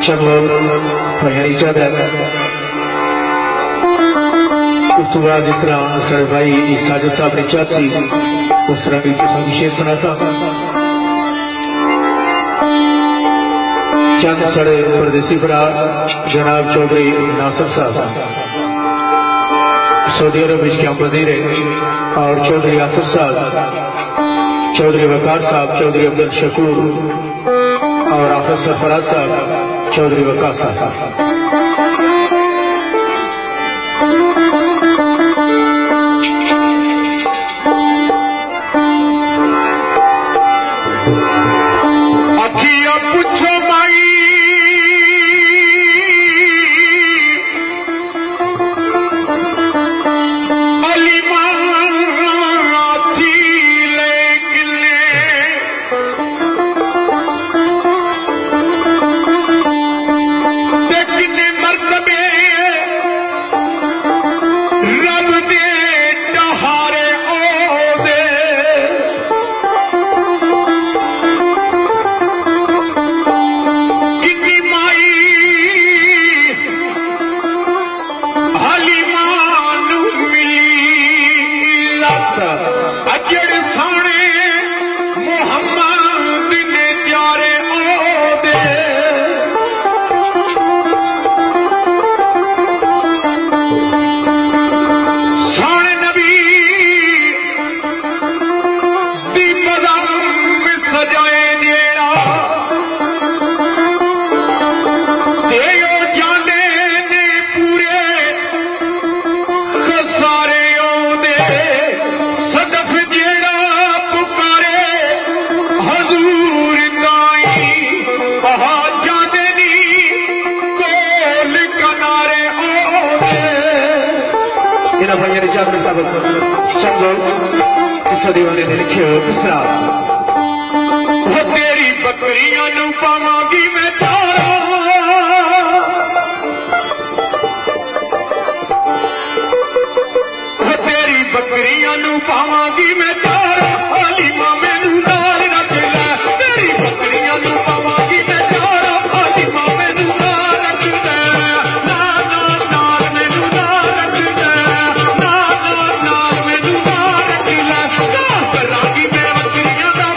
चलो भाई चाहता उस तो बाद जिस तरह साढ़े भाई साजिद साहब ने चाहत सी उस तरह की शेर सुना सा चंद साढ़े परदेसी भरा जनाब चौधरी नासिर साहब सऊदी अरब में क्या वजीर है और चौधरी आसिफ साहब चौधरी वकार साहब चौधरी अब्दुल शकूर और आफिज सरफराज साहब चौधरी वकास साहब दीवाने ने लिखे हो दूसरा वो तेरी बकरियां नू पावांगी मैं चारा वो तेरी बकरियां नू पावांगी मैं चारा हाली मां मैनू नाल रख ले तेरी बकरियां नू पावांगी मैं चारा हाली मां मैनू नाल रख ले ना ना नाल मैनू नाल रख ले ना ना नाल मैनू नाल रख ले करांगी मैं बकरियां दा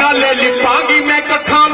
नाले लिपागी मैं कखा